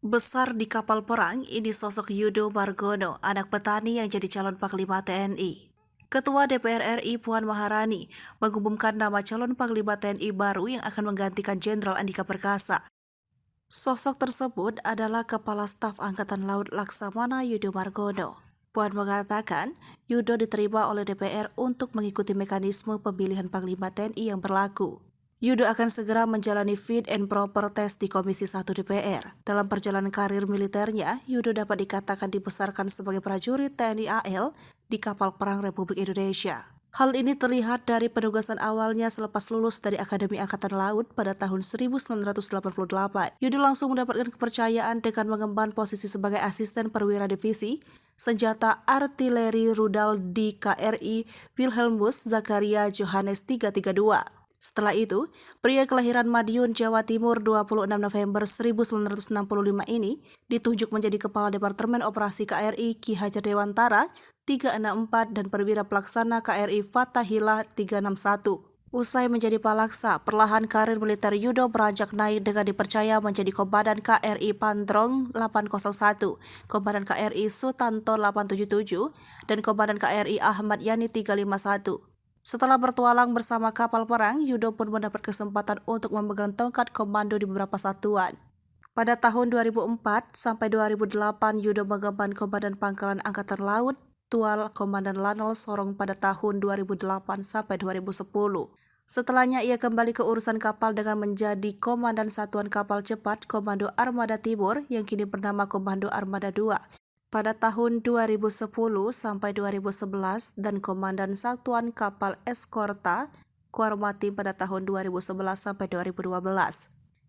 Besar di kapal perang, ini sosok Yudo Margono, anak petani yang jadi calon Panglima TNI. Ketua DPR RI Puan Maharani mengumumkan nama calon Panglima TNI baru yang akan menggantikan Jenderal Andika Perkasa. Sosok tersebut adalah Kepala Staf Angkatan Laut Laksamana Yudo Margono. Puan mengatakan, Yudo diterima oleh DPR untuk mengikuti mekanisme pemilihan Panglima TNI yang berlaku. Yudo akan segera menjalani fit and proper test di Komisi 1 DPR. Dalam perjalanan karir militernya, Yudo dapat dikatakan dibesarkan sebagai prajurit TNI AL di kapal perang Republik Indonesia. Hal ini terlihat dari penugasan awalnya selepas lulus dari Akademi Angkatan Laut pada tahun 1988. Yudo langsung mendapatkan kepercayaan dengan mengemban posisi sebagai asisten perwira divisi senjata artileri rudal di KRI Wilhelmus Zakaria Johannes 332. Setelah itu, pria kelahiran Madiun, Jawa Timur 26 November 1965 ini ditunjuk menjadi Kepala Departemen Operasi KRI Ki Hajar Dewantara 364 dan perwira pelaksana KRI Fathahillah 361. Usai menjadi palaksa, perlahan karir militer Yudo beranjak naik dengan dipercaya menjadi Komandan KRI Pandrong 801, Komandan KRI Sutanto 877, dan Komandan KRI Ahmad Yani 351. Setelah bertualang bersama kapal perang, Yudo pun mendapat kesempatan untuk memegang tongkat komando di beberapa satuan. Pada tahun 2004 sampai 2008, Yudo mengemban Komandan Pangkalan Angkatan Laut, Tual Komandan Lanal Sorong pada tahun 2008 sampai 2010. Setelahnya ia kembali ke urusan kapal dengan menjadi Komandan Satuan Kapal Cepat Komando Armada Timur yang kini bernama Komando Armada II. Pada tahun 2010 sampai 2011 dan Komandan Satuan Kapal Eskorta Kuarmatim pada tahun 2011 sampai 2012.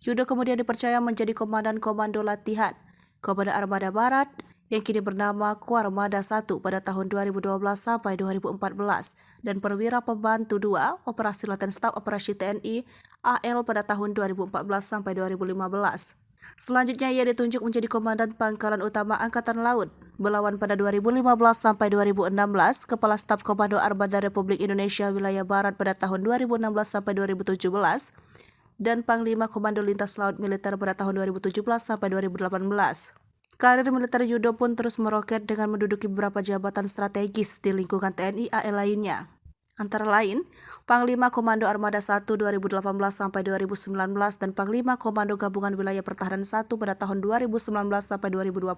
Yudo kemudian dipercaya menjadi Komandan Komando Latihan Komando Armada Barat yang kini bernama Kuarmada I pada tahun 2012 sampai 2014 dan perwira pembantu 2 Operasi Latihan Staf Operasi TNI AL pada tahun 2014 sampai 2015. Selanjutnya ia ditunjuk menjadi Komandan Pangkalan Utama Angkatan Laut, Belawan pada 2015 sampai 2016, Kepala Staf Komando Armada Republik Indonesia Wilayah Barat pada tahun 2016 sampai 2017, dan Panglima Komando Lintas Laut Militer pada tahun 2017 sampai 2018. Karir militer Yudo pun terus meroket dengan menduduki beberapa jabatan strategis di lingkungan TNI AL lainnya. Antara lain, Panglima Komando Armada 1 2018 sampai 2019 dan Panglima Komando Gabungan Wilayah Pertahanan 1 pada tahun 2019 sampai 2020.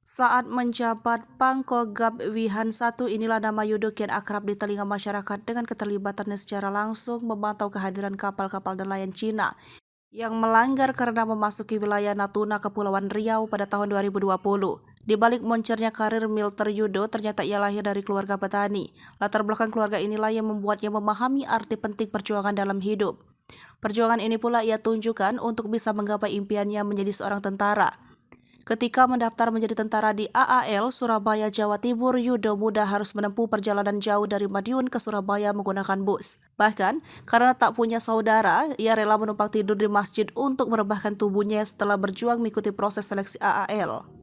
Saat menjabat Pangkogab Wihan 1, inilah nama Yudo kian akrab di telinga masyarakat dengan keterlibatannya secara langsung memantau kehadiran kapal-kapal nelayan Cina yang melanggar karena memasuki wilayah Natuna Kepulauan Riau pada tahun 2020. Di balik moncernya karir militer Yudo, ternyata ia lahir dari keluarga petani. Latar belakang keluarga inilah yang membuatnya memahami arti penting perjuangan dalam hidup. Perjuangan ini pula ia tunjukkan untuk bisa menggapai impiannya menjadi seorang tentara. Ketika mendaftar menjadi tentara di AAL Surabaya, Jawa Timur, Yudo muda harus menempuh perjalanan jauh dari Madiun ke Surabaya menggunakan bus. Bahkan, karena tak punya saudara, ia rela menumpang tidur di masjid untuk merebahkan tubuhnya setelah berjuang mengikuti proses seleksi AAL.